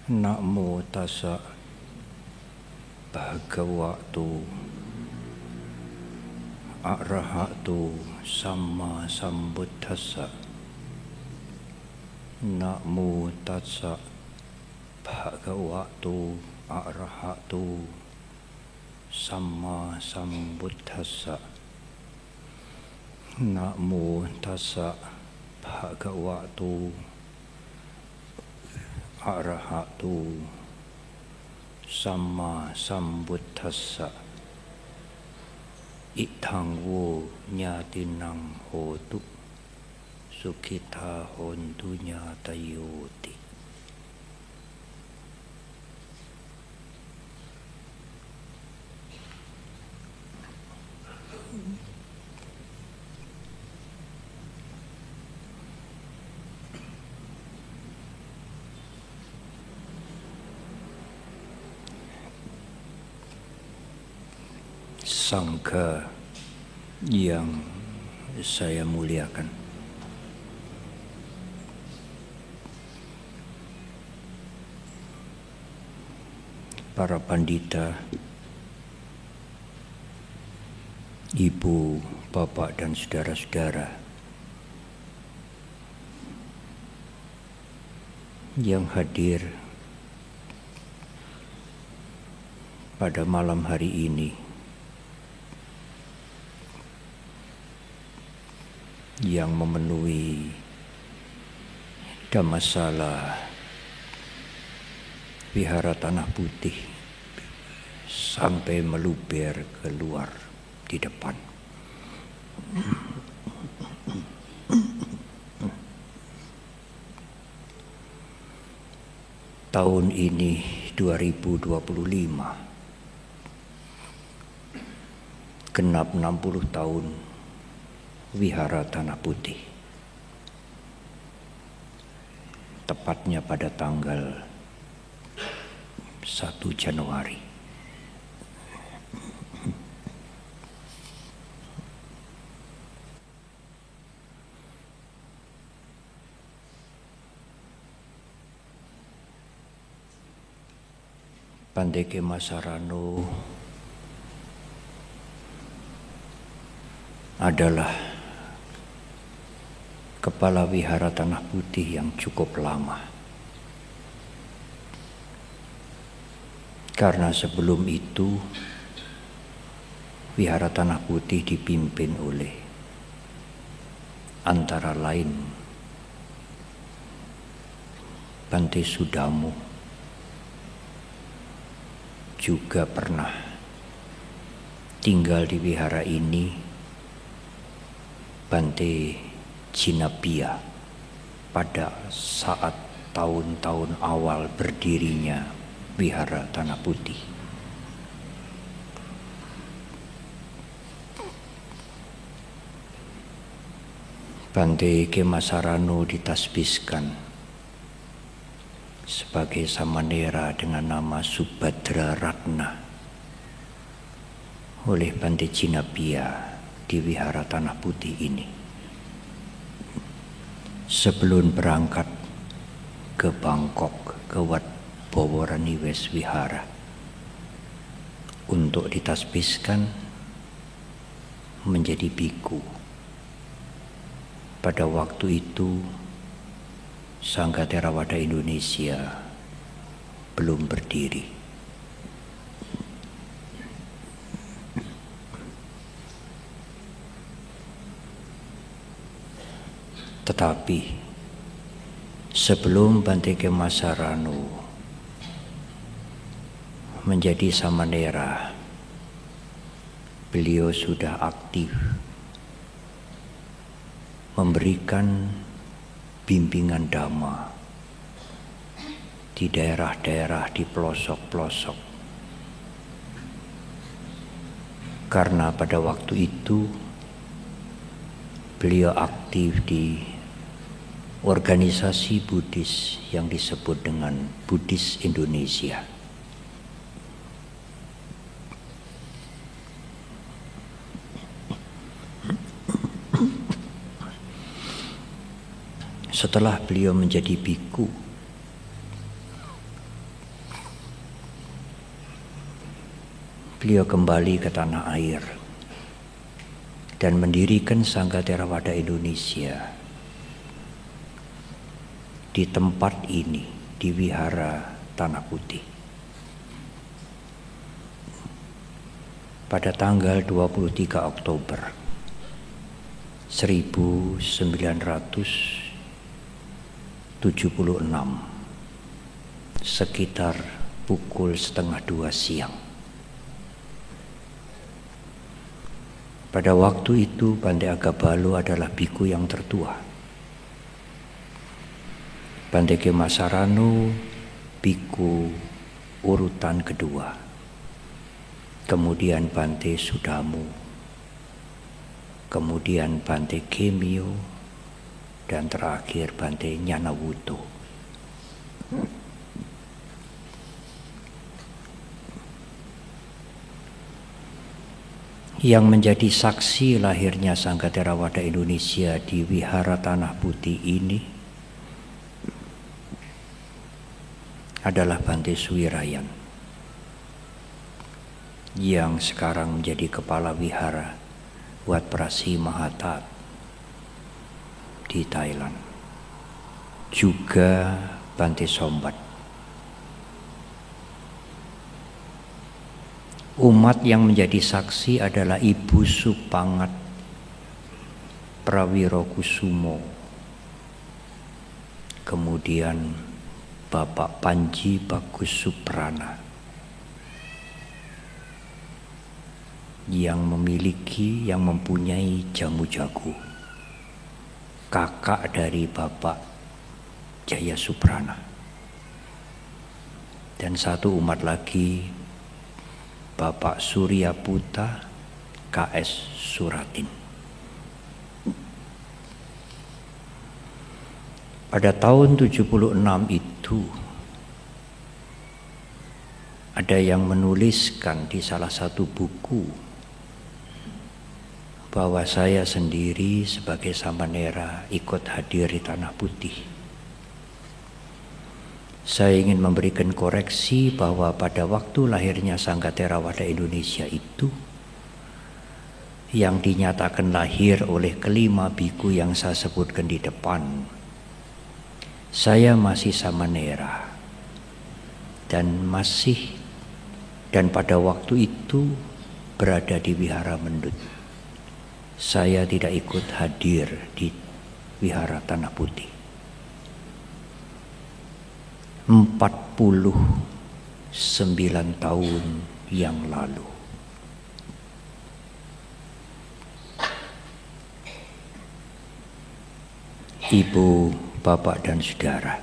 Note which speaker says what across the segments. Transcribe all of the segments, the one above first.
Speaker 1: Namo tassa bhagavato arahato samma sambuddhassa. Namo tassa bhagavato arahato samma sambuddhassa. Namo tassa bhagavato arahato samma sambuddhassa. Ittang wo nyatinang hotu sukhita hontu nyatayoti. Sangha yang saya muliakan, para pandita, ibu, bapak, dan saudara-saudara yang hadir pada malam hari ini, yang memenuhi Dhammasala Wihara Tanah Putih sampai meluber keluar di depan. Tahun ini 2025 genap 60 tahun Wihara Tanah Putih, tepatnya pada tanggal 1 Januari. Bante Khema Sarano adalah kepala Wihara Tanah Putih yang cukup lama. Karena sebelum itu Wihara Tanah Putih dipimpin oleh antara lain Bante Sudamo, juga pernah tinggal di wihara ini Bante Jinapia pada saat tahun-tahun awal berdirinya Wihara Tanah Putih. Bante Khema Sarano ditasbiskan sebagai samanera dengan nama Subhadra Ratna oleh Bante Jinapia di Wihara Tanah Putih ini, sebelum berangkat ke Bangkok, ke Wat Bawaraniwes Wihara untuk ditasbiskan menjadi biku. Pada waktu itu Sangha Theravada Indonesia belum berdiri. Tetapi sebelum Bante Khema Sarano menjadi samanera, beliau sudah aktif memberikan bimbingan dhamma di daerah-daerah, di pelosok-pelosok. Karena pada waktu itu beliau aktif di organisasi Buddhis yang disebut dengan Buddhis Indonesia. Setelah beliau menjadi biku, beliau kembali ke tanah air dan mendirikan Sangga Theravada Indonesia di tempat ini, di Wihara Tanah Putih. Pada tanggal 23 Oktober 1976, sekitar pukul 1:30 siang. Pada waktu itu Bante Agabalo adalah biku yang tertua. Bante Khema Sarano biku urutan kedua. Kemudian Bante Sudamo, kemudian Bante Khemio, dan terakhir Bante Nyanawuto. Yang menjadi saksi lahirnya Sangga Theravada Indonesia di Wihara Tanah Putih ini adalah Bante Suwirayan yang sekarang menjadi kepala wihara Wat Prasi Mahatat di Thailand. Juga Bante Sombat. Umat yang menjadi saksi adalah Ibu Supangat Prawirokusumo, kemudian Bapak Panji Bagus Suprana yang mempunyai jamu jago, kakak dari Bapak Jaya Suprana. Dan satu umat lagi, Bapak Surya Puta KS Suratin. Pada tahun 76 itu ada yang menuliskan di salah satu buku bahwa saya sendiri sebagai samanera ikut hadir di Tanah Putih. Saya ingin memberikan koreksi bahwa pada waktu lahirnya Sangga Theravada Indonesia itu, yang dinyatakan lahir oleh kelima biku yang saya sebutkan di depan, saya masih samanera dan pada waktu itu berada di Wihara Mendut. Saya tidak ikut hadir di Wihara Tanah Putih. 49 tahun yang lalu. Ibu, Bapak, dan Saudara,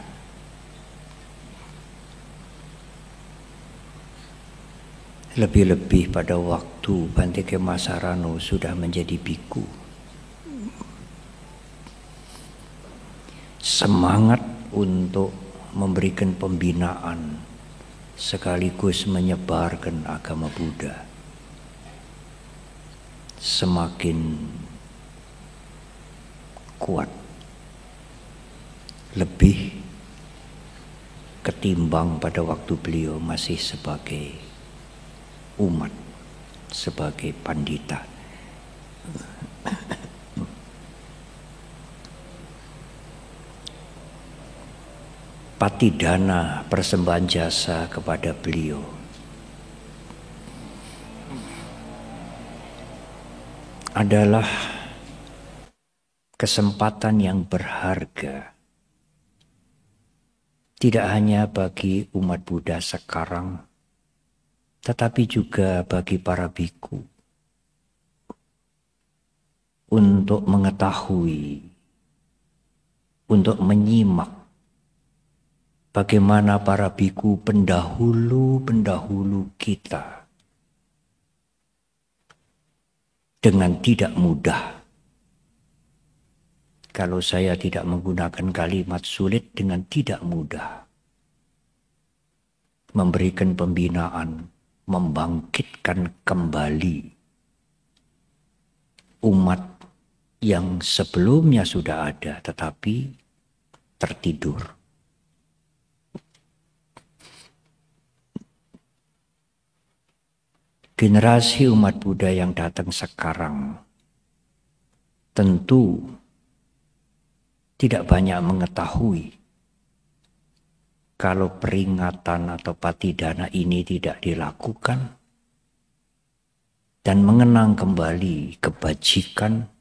Speaker 1: lebih-lebih pada waktu Bante Khema Sarano sudah menjadi biku, semangat untuk memberikan pembinaan sekaligus menyebarkan agama Buddha semakin kuat, lebih ketimbang pada waktu beliau masih sebagai umat, sebagai pandita. Patidana persembahan jasa kepada beliau adalah kesempatan yang berharga, tidak hanya bagi umat Buddha sekarang, tetapi juga bagi para biku untuk mengetahui, untuk menyimak bagaimana para biku pendahulu-pendahulu kita dengan tidak mudah. Kalau saya tidak menggunakan kalimat sulit, dengan tidak mudah memberikan pembinaan, membangkitkan kembali umat yang sebelumnya sudah ada tetapi tertidur. Generasi umat Buddha yang datang sekarang tentu tidak banyak mengetahui kalau peringatan atau patidana ini tidak dilakukan dan mengenang kembali kebajikan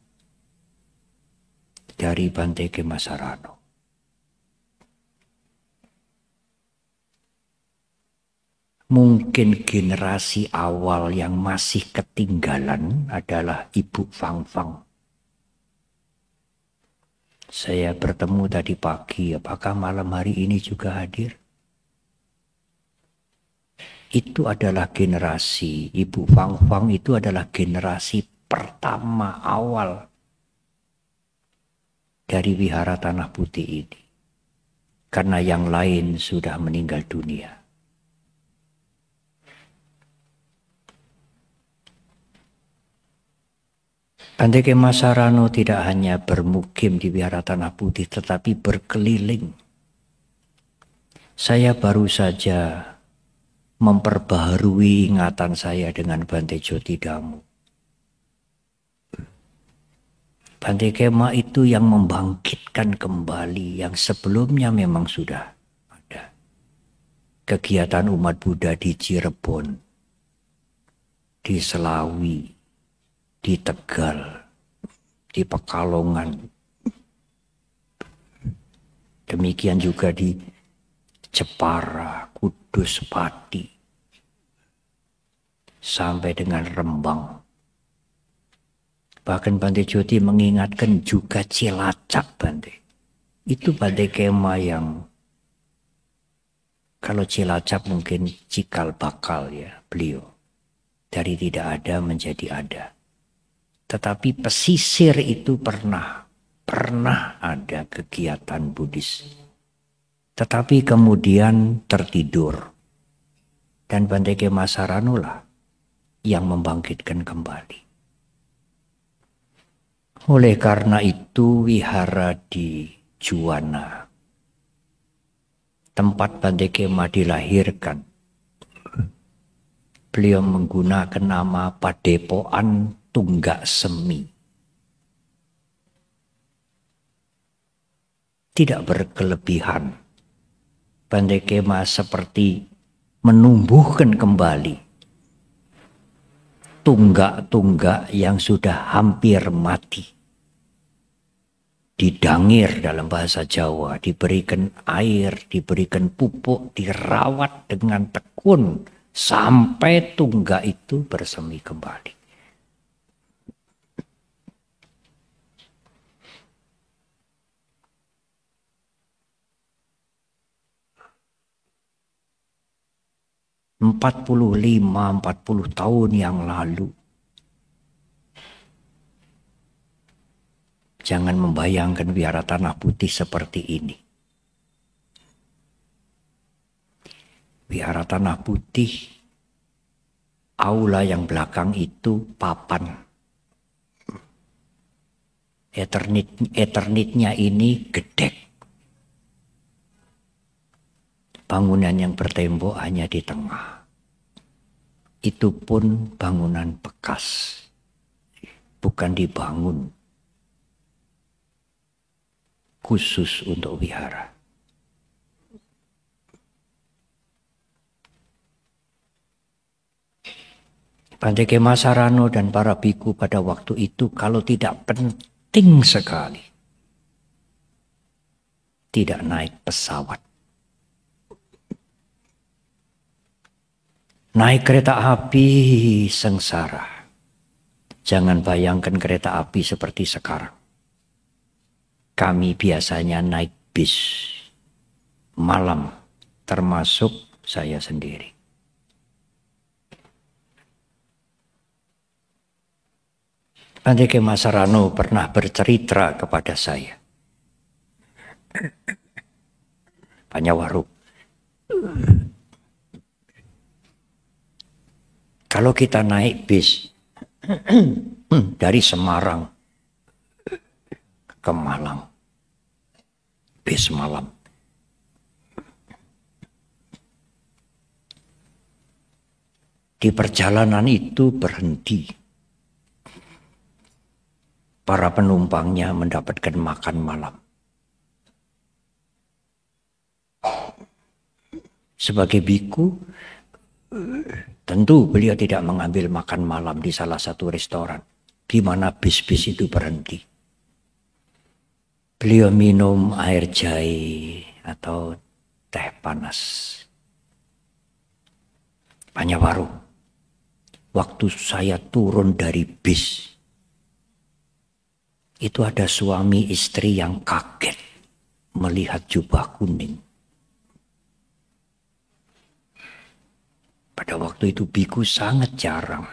Speaker 1: dari Bhante Kema Sarano. Mungkin generasi awal yang masih ketinggalan adalah Ibu Fang Fang. Saya bertemu tadi pagi, apakah malam hari ini juga hadir? Itu adalah generasi, Ibu Fang Fang itu adalah generasi pertama awal dari Wihara Tanah Putih ini. Karena yang lain sudah meninggal dunia. Bhante Kema Sarano tidak hanya bermukim di Wihara Tanah Putih, tetapi berkeliling. Saya baru saja memperbaharui ingatan saya dengan Bhante Jotidamo. Bhante Kema itu yang membangkitkan kembali yang sebelumnya memang sudah ada. Kegiatan umat Buddha di Cirebon, di Selawi, di Tegal, di Pekalongan. Demikian juga di Jepara, Kudus, Pati, sampai dengan Rembang. Bahkan Bhante Joti mengingatkan juga Cilacap, Bhante. Itu Bhante Kema yang, kalau Cilacap mungkin cikal bakal ya beliau. Dari tidak ada menjadi ada. Tetapi pesisir itu pernah ada kegiatan Buddhis. Tetapi kemudian tertidur. Dan Bhante Kema Sarano lah yang membangkitkan kembali. Oleh karena itu wihara di Juwana, tempat Bhante Kema dilahirkan, beliau menggunakan nama Padepokan Tunggak Semi. Tidak berkelebihan. Bhante Kema seperti menumbuhkan kembali tunggak-tunggak yang sudah hampir mati. Didangir dalam bahasa Jawa, diberikan air, diberikan pupuk, dirawat dengan tekun sampai tunggak itu bersemi kembali. Empat 40 tahun yang lalu. Jangan membayangkan Wihara Tanah Putih seperti ini. Wihara Tanah Putih, aula yang belakang itu papan. Eternitnya ini gedek. Bangunan yang bertembok hanya di tengah. Itu pun bangunan bekas. Bukan dibangun khusus untuk wihara. Bhante Kema Sarano dan para biku pada waktu itu kalau tidak penting sekali tidak naik pesawat. Naik kereta api sengsara. Jangan bayangkan kereta api seperti sekarang. Kami biasanya naik bis malam, termasuk saya sendiri. Bhante Kema Sarano pernah bercerita kepada saya. Panyawaru. Kalau kita naik bis dari Semarang ke Malang, bis malam, Di perjalanan itu berhenti. Para penumpangnya mendapatkan makan malam. Sebagai biku, tentu beliau tidak mengambil makan malam di salah satu restoran di mana bis-bis itu berhenti. Beliau minum air jahe atau teh panas. Panyawaru, waktu saya turun dari bis, itu ada suami istri yang kaget melihat jubah kuning. Pada waktu itu biku sangat jarang.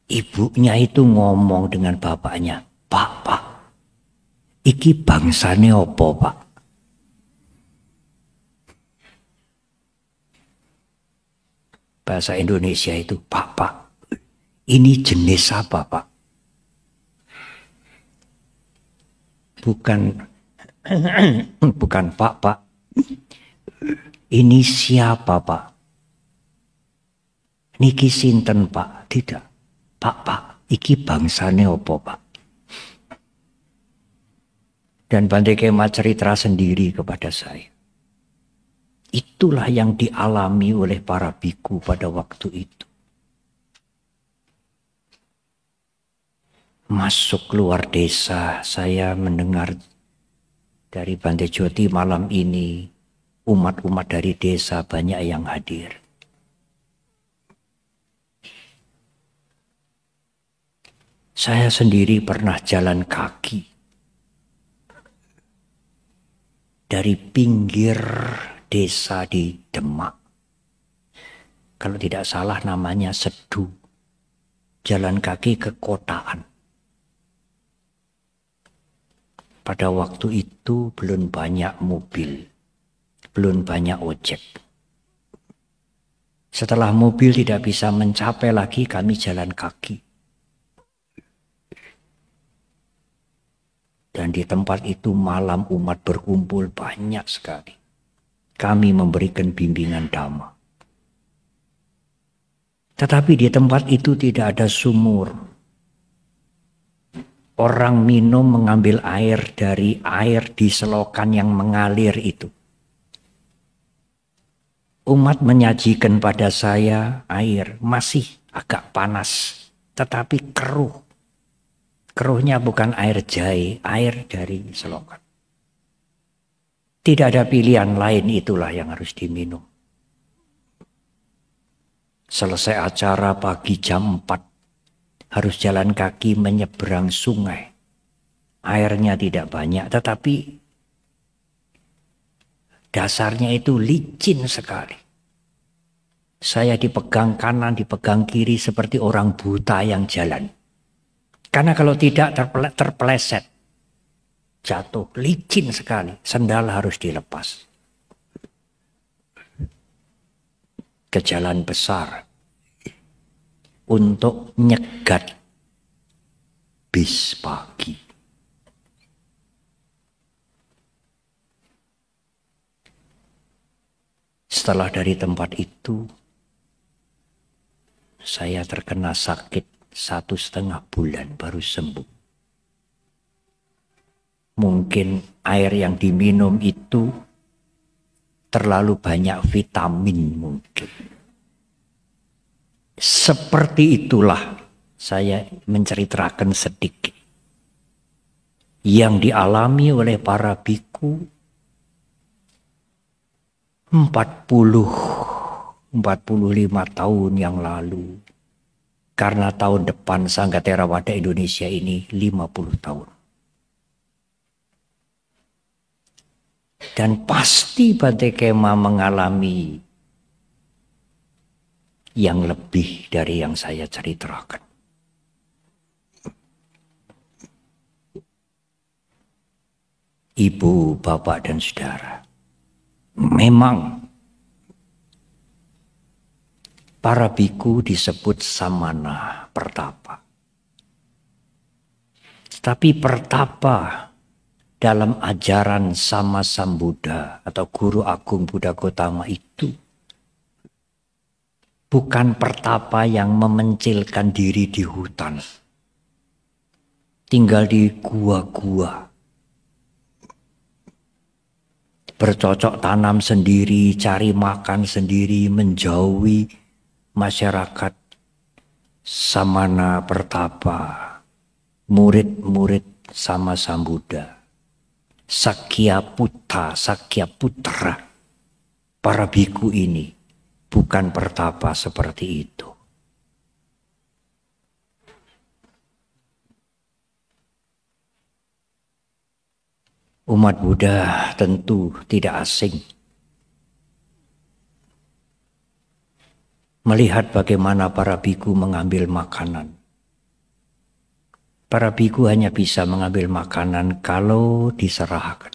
Speaker 1: Ibunya itu ngomong dengan bapaknya, Pak, iki bangsane opo, Pak? Bahasa Indonesia itu, Pak, ini jenis apa, Pak? Bukan Pak. Ini siapa, Pak? Niki sinten, Pak? Tidak. Pak, iki bangsane opo, Pak? Dan Bante Kema cerita sendiri kepada saya. Itulah yang dialami oleh para biku pada waktu itu. Masuk keluar desa, saya mendengar dari Bante Joti malam ini, umat-umat dari desa banyak yang hadir. Saya sendiri pernah jalan kaki dari pinggir desa di Demak. Kalau tidak salah namanya Sedu. Jalan kaki ke kotaan. Pada waktu itu belum banyak mobil, belum banyak ojek. Setelah mobil tidak bisa mencapai lagi, kami jalan kaki. Dan di tempat itu malam umat berkumpul banyak sekali. Kami memberikan bimbingan dhamma. Tetapi di tempat itu tidak ada sumur. Orang minum mengambil air dari air di selokan yang mengalir itu. Umat menyajikan pada saya air masih agak panas, tetapi keruh. Keruhnya bukan air jahe, air dari selokan. Tidak ada pilihan lain, itulah yang harus diminum. Selesai acara pagi jam 4, harus jalan kaki menyeberang sungai. Airnya tidak banyak, tetapi dasarnya itu licin sekali. Saya dipegang kanan, dipegang kiri seperti orang buta yang jalan. Karena kalau tidak terpeleset, jatuh, licin sekali, sendal harus dilepas. Ke jalan besar untuk nyegat bis pagi. Setelah dari tempat itu, saya terkena sakit 1,5 bulan baru sembuh. Mungkin air yang diminum itu terlalu banyak vitamin mungkin. Seperti itulah saya menceritakan sedikit yang dialami oleh para biku 45 tahun yang lalu. Karena tahun depan Sangga Theravada Indonesia ini 50 tahun. Dan pasti Bante Kema mengalami yang lebih dari yang saya ceritakan. Ibu, bapak, dan saudara, memang para biku disebut samana pertapa. Tapi pertapa dalam ajaran Sama Sambuddha atau Guru Agung Buddha Gautama itu bukan pertapa yang memencilkan diri di hutan, tinggal di gua-gua, bercocok tanam sendiri, cari makan sendiri, menjauhi masyarakat samana pertapa, murid-murid Sama Sambuddha, Sakya Putra, para biku ini bukan pertapa seperti itu. Umat Buddha tentu tidak asing melihat bagaimana para biku mengambil makanan. Para biku hanya bisa mengambil makanan kalau diserahkan.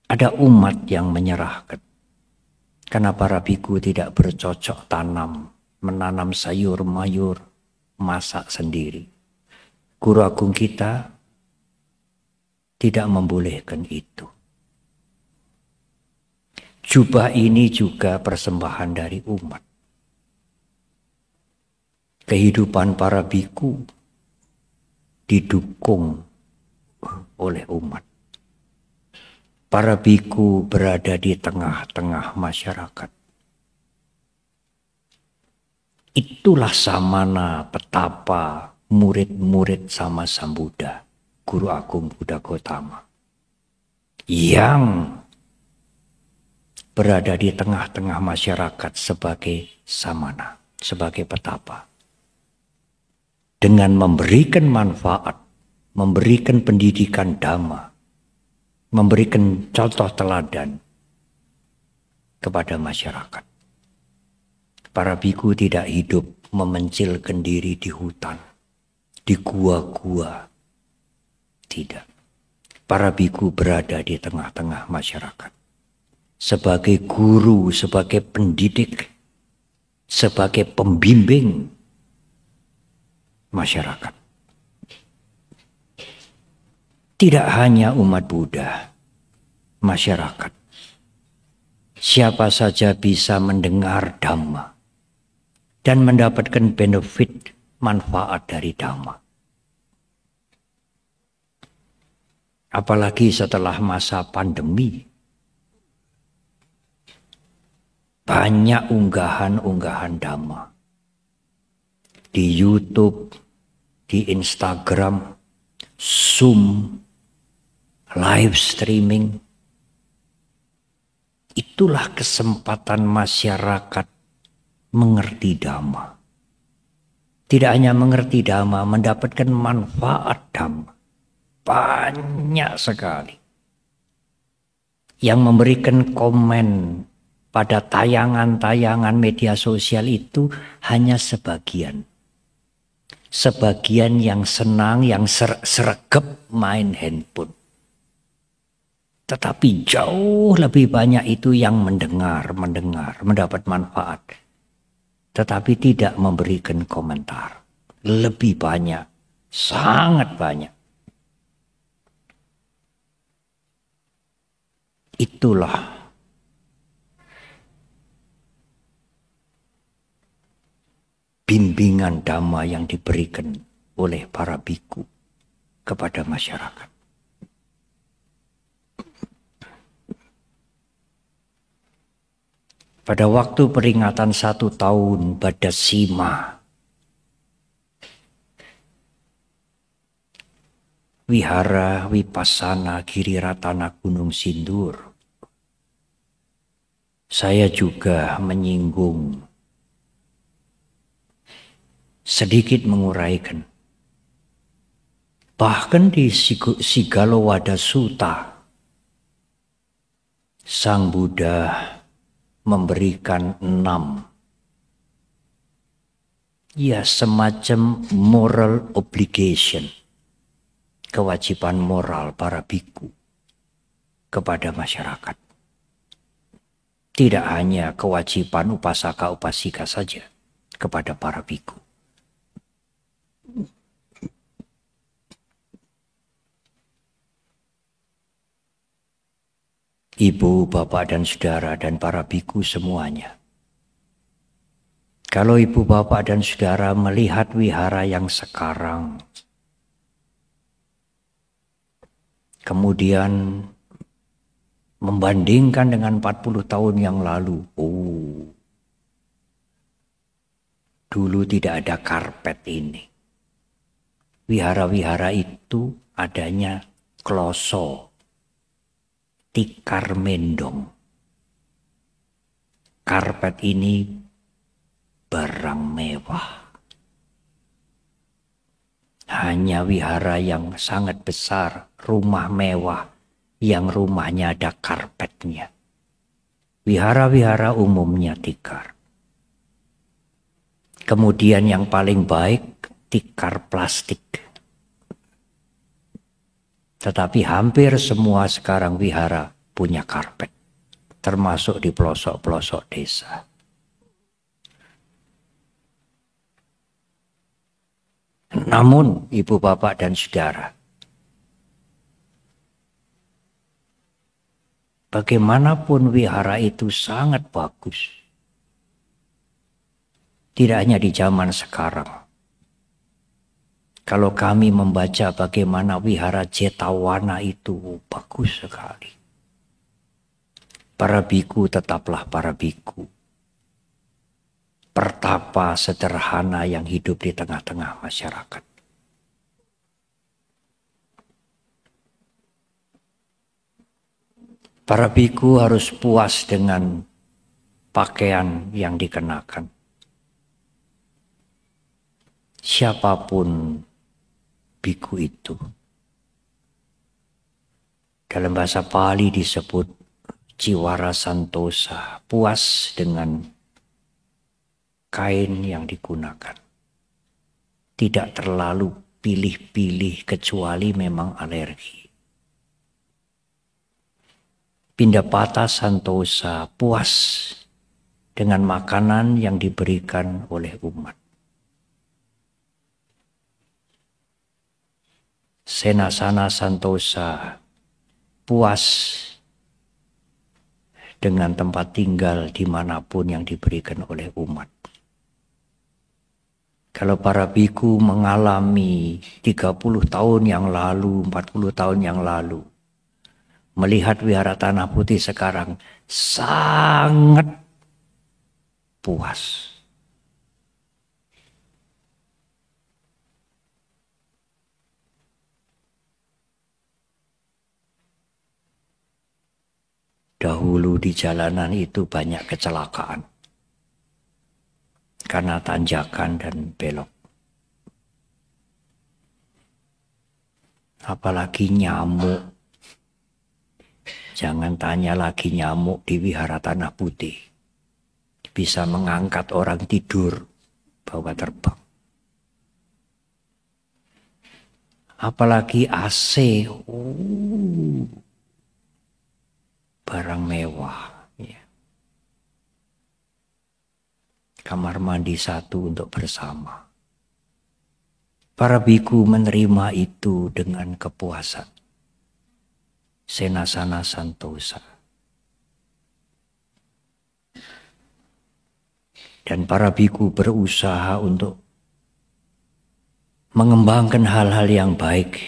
Speaker 1: Ada umat yang menyerahkan. Karena para biku tidak bercocok tanam, menanam sayur-mayur, masak sendiri. Guru Agung kita tidak membolehkan itu. Jubah ini juga persembahan dari umat. Kehidupan para biku didukung oleh umat. Para biku berada di tengah-tengah masyarakat. Itulah samana petapa murid-murid Sama Sambuddha, Guru Agung Buddha Gautama, yang berada di tengah-tengah masyarakat sebagai samana, sebagai petapa. Dengan memberikan manfaat, memberikan pendidikan dhamma, memberikan contoh teladan kepada masyarakat. Para biku tidak hidup memencilkan diri di hutan, di gua-gua. Tidak. Para biku berada di tengah-tengah masyarakat. Sebagai guru, sebagai pendidik, sebagai pembimbing masyarakat. Tidak hanya umat Buddha, masyarakat. Siapa saja bisa mendengar Dhamma dan mendapatkan benefit, manfaat dari Dhamma. Apalagi setelah masa pandemi. Banyak unggahan-unggahan Dhamma. Di YouTube, di Instagram, Zoom, live streaming. Itulah kesempatan masyarakat mengerti Dhamma. Tidak hanya mengerti Dhamma, mendapatkan manfaat Dhamma. Banyak sekali. Yang memberikan komen pada tayangan-tayangan media sosial itu hanya sebagian. Sebagian yang senang, yang sregep main handphone. Tetapi jauh lebih banyak itu yang mendengar, mendapat manfaat. Tetapi tidak memberikan komentar. Lebih banyak, sangat banyak. Itulah bimbingan Dhamma yang diberikan oleh para biku kepada masyarakat. Pada waktu peringatan 1 tahun Badasima, Wihara Vipassana Giriratana Gunung Sindur, saya juga menyinggung, sedikit menguraikan. Bahkan di Sigalowada Sutta, Sang Buddha memberikan 6 semacam moral obligation, kewajiban moral para biku kepada masyarakat. Tidak hanya kewajiban upasaka-upasika saja kepada para biku. ibu, bapak, dan saudara, dan para biku semuanya. Kalau ibu, bapak, dan saudara melihat wihara yang sekarang, kemudian membandingkan dengan 40 tahun yang lalu, dulu tidak ada karpet ini. Wihara-wihara itu adanya kloso, tikar mendong. Karpet ini barang mewah. Hanya wihara yang sangat besar, rumah mewah, yang rumahnya ada karpetnya. Wihara-wihara umumnya tikar. Kemudian yang paling baik tikar plastik. Tetapi hampir semua sekarang wihara punya karpet, termasuk di pelosok-pelosok desa. Namun ibu, bapak, dan saudara, bagaimanapun wihara itu sangat bagus. Tidak hanya di zaman sekarang. Kalau kami membaca bagaimana wihara Jetawana itu bagus sekali. Para biku tetaplah para biku. Pertapa sederhana yang hidup di tengah-tengah masyarakat. Para biku harus puas dengan pakaian yang dikenakan. Siapapun biku itu. Dalam bahasa Pali disebut Jiwara Santosa, puas dengan kain yang digunakan. Tidak terlalu pilih-pilih kecuali memang alergi. Pindapata Santosa, puas dengan makanan yang diberikan oleh umat. Senasana Santosa, puas dengan tempat tinggal dimanapun yang diberikan oleh umat. Kalau para biku mengalami 30 tahun yang lalu, 40 tahun yang lalu, melihat wihara Tanah Putih sekarang sangat puas. Dahulu di jalanan itu banyak kecelakaan karena tanjakan dan belok. Apalagi nyamuk. Jangan tanya lagi nyamuk di wihara Tanah Putih. Bisa mengangkat orang tidur, bawa terbang. Apalagi AC. Barang mewah. Ya. Kamar mandi satu untuk bersama. Para biku menerima itu dengan kepuasan. Senasana Santosa. Dan para biku berusaha untuk mengembangkan hal-hal yang baik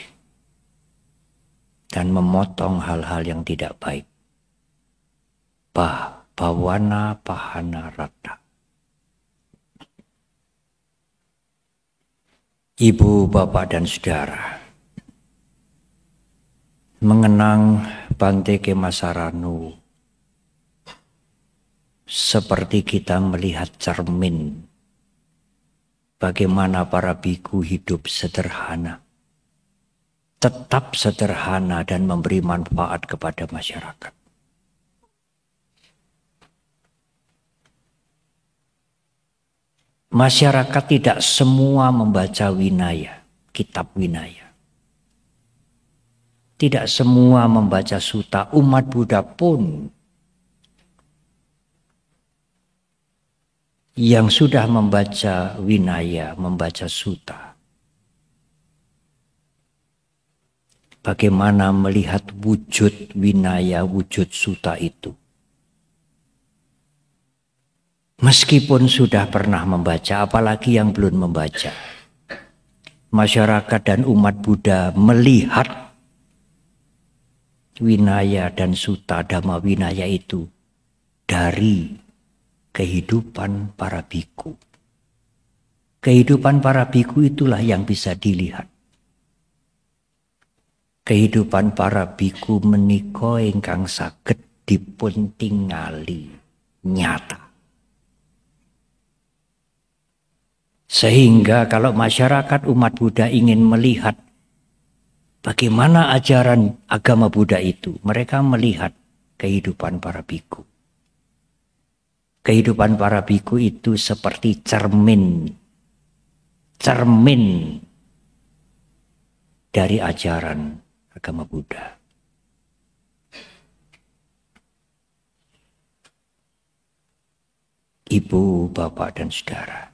Speaker 1: dan memotong hal-hal yang tidak baik. Bawana Pahana Rata. Ibu, bapak, dan saudara, mengenang Bante Kemasaranu seperti kita melihat cermin bagaimana para biku hidup sederhana, tetap sederhana dan memberi manfaat kepada masyarakat. Masyarakat tidak semua membaca Winaya, kitab Winaya. Tidak semua membaca Sutta. Umat Buddha pun yang sudah membaca Winaya, membaca Sutta, bagaimana melihat wujud winaya, wujud suta itu. Meskipun sudah pernah membaca, apalagi yang belum membaca. Masyarakat dan umat Buddha melihat winaya dan suta dhamma winaya itu dari kehidupan para biku. Kehidupan para biku itulah yang bisa dilihat. Kehidupan para biku menika ingkang saged dipun tingali nyata. Sehingga kalau masyarakat umat Buddha ingin melihat bagaimana ajaran agama Buddha itu, mereka melihat kehidupan para biku. Kehidupan para biku itu seperti cermin dari ajaran agama Buddha. Ibu, bapak, dan saudara.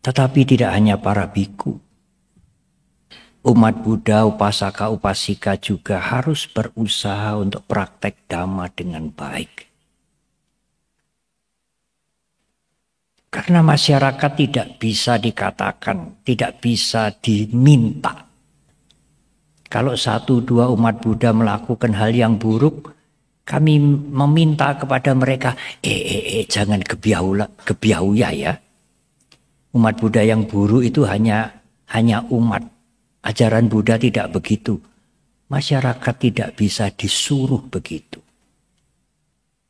Speaker 1: Tetapi tidak hanya para biku. Umat Buddha, upasaka, upasika juga harus berusaha untuk praktek dhamma dengan baik. Karena masyarakat tidak bisa dikatakan, tidak bisa diminta. Kalau 1-2 umat Buddha melakukan hal yang buruk, kami meminta kepada mereka, jangan gebiauya ya. Umat Buddha yang buruk itu hanya umat. Ajaran Buddha tidak begitu. Masyarakat tidak bisa disuruh begitu.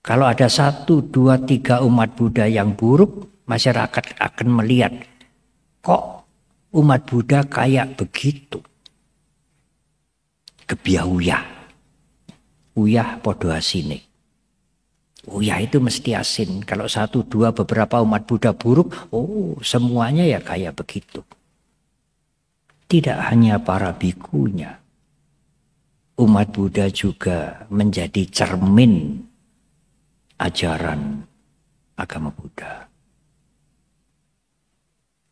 Speaker 1: Kalau ada 1, 2, 3 umat Buddha yang buruk, masyarakat akan melihat, kok umat Buddha kayak begitu. Gebiauya. Uyah podo asine. Uyah itu mesti asin. Kalau 1, 2 beberapa umat Buddha buruk, semuanya ya kayak begitu. Tidak hanya para bikunya. Umat Buddha juga menjadi cermin ajaran agama Buddha.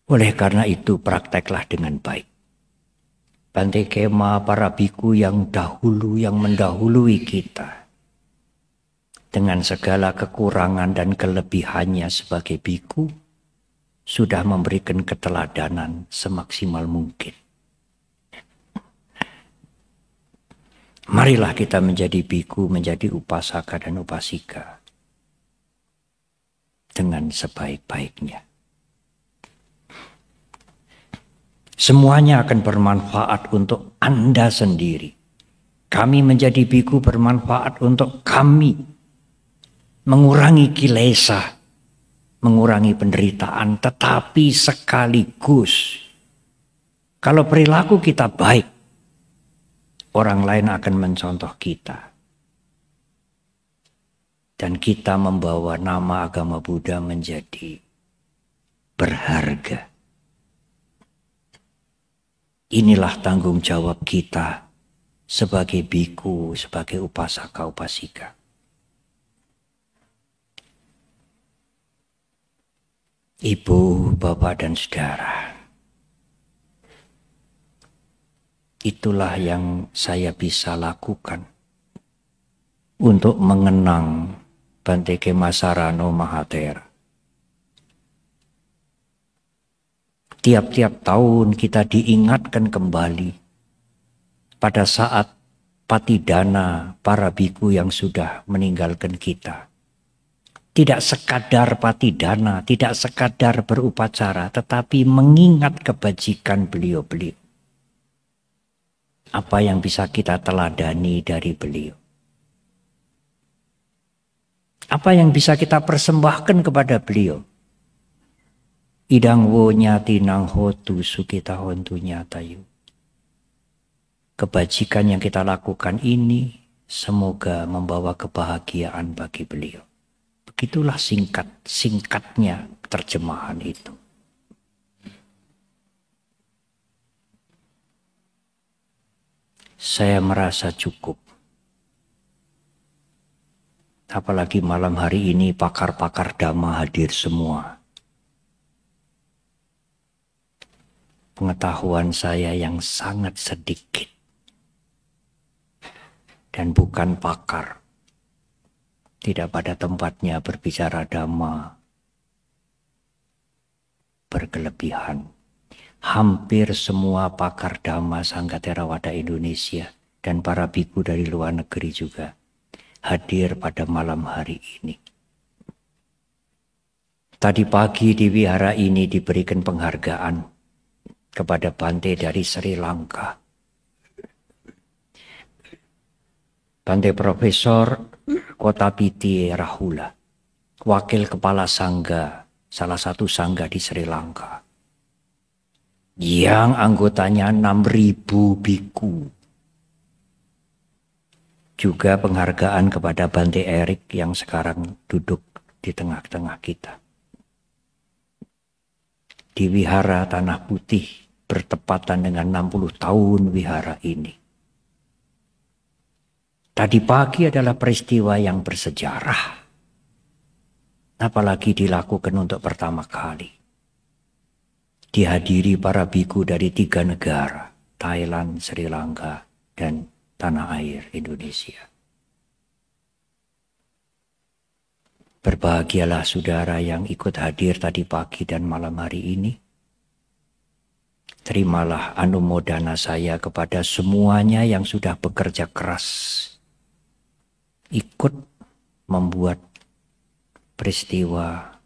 Speaker 1: Oleh karena itu prakteklah dengan baik. Bante Kema, para biku yang dahulu, yang mendahului kita. Dengan segala kekurangan dan kelebihannya sebagai biku, sudah memberikan keteladanan semaksimal mungkin. Marilah kita menjadi biku, menjadi upasaka dan upasika dengan sebaik-baiknya. Semuanya akan bermanfaat untuk Anda sendiri. Kami menjadi biku bermanfaat untuk kami. Mengurangi kilesa, mengurangi penderitaan, tetapi sekaligus kalau perilaku kita baik, orang lain akan mencontoh kita. Dan kita membawa nama agama Buddha menjadi berharga. Inilah tanggung jawab kita sebagai biku, sebagai upasaka, upasika. Ibu, bapak, dan saudara. Itulah yang saya bisa lakukan untuk mengenang Bante Kema Sarano Mahathera. Tiap-tiap tahun kita diingatkan kembali pada saat patidana para biku yang sudah meninggalkan kita. Tidak sekadar patidana, tidak sekadar berupacara, tetapi mengingat kebajikan beliau-beliau. Apa yang bisa kita teladani dari beliau? Apa yang bisa kita persembahkan kepada beliau? Idang wo nyati nang hotu sukita hontu nyatayu. Kebajikan yang kita lakukan ini semoga membawa kebahagiaan bagi beliau. Begitulah singkatnya terjemahan itu. Saya merasa cukup. Apalagi malam hari ini pakar-pakar dhamma hadir semua. pengetahuan saya yang sangat sedikit dan bukan pakar, tidak pada tempatnya berbicara dhamma berkelebihan. Hampir semua pakar dhamma Sangga Theravada Indonesia dan para biku dari luar negeri juga hadir pada malam hari ini. Tadi pagi di wihara ini diberikan penghargaan kepada Bante dari Sri Lanka. Bante Profesor Kotabiti Rahula, wakil kepala sangga, salah satu sangga di Sri Lanka, yang anggotanya 6.000 biku. Juga penghargaan kepada Bante Erik yang sekarang duduk di tengah-tengah kita. Di wihara Tanah Putih bertepatan dengan 60 tahun wihara ini. Tadi pagi adalah peristiwa yang bersejarah, apalagi dilakukan untuk pertama kali. Dihadiri para biku dari 3 negara, Thailand, Sri Lanka, dan tanah air Indonesia. Berbahagialah saudara yang ikut hadir tadi pagi dan malam hari ini. Terimalah anumodana saya kepada semuanya yang sudah bekerja keras, ikut membuat peristiwa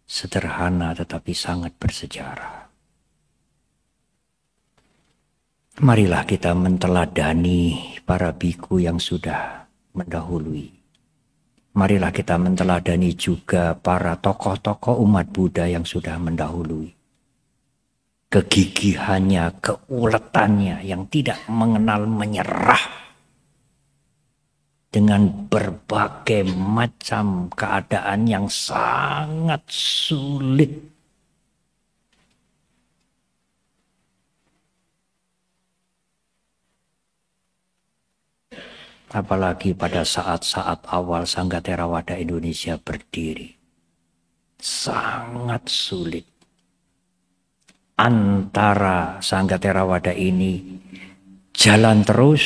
Speaker 1: sederhana tetapi sangat bersejarah. Marilah kita menteladani para biku yang sudah mendahului. Marilah kita menteladani juga para tokoh-tokoh umat Buddha yang sudah mendahului. Kegigihannya, keuletannya yang tidak mengenal menyerah dengan berbagai macam keadaan yang sangat sulit. Apalagi pada saat-saat awal Sangga Theravada Indonesia berdiri. Sangat sulit. Antara Sangga Theravada ini jalan terus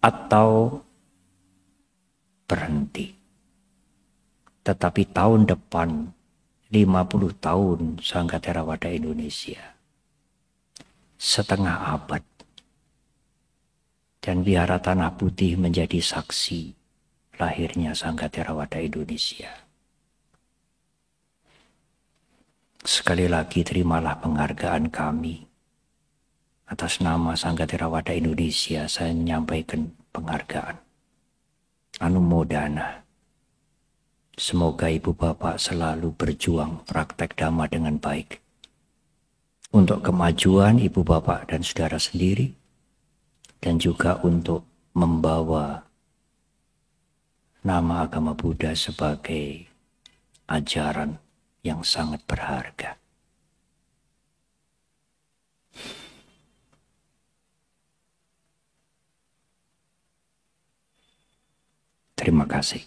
Speaker 1: atau berhenti. Tetapi tahun depan 50 tahun Sangga Theravada Indonesia. Setengah abad. Dan wihara Tanah Putih menjadi saksi lahirnya Sangga Theravada Indonesia. Sekali lagi terimalah penghargaan kami. Atas nama Sangga Theravada Indonesia saya menyampaikan penghargaan. Anumodana. Semoga Ibu Bapak selalu berjuang praktek dhamma dengan baik. Untuk kemajuan Ibu Bapak dan saudara sendiri. Dan juga untuk membawa nama agama Buddha sebagai ajaran yang sangat berharga. Terima kasih.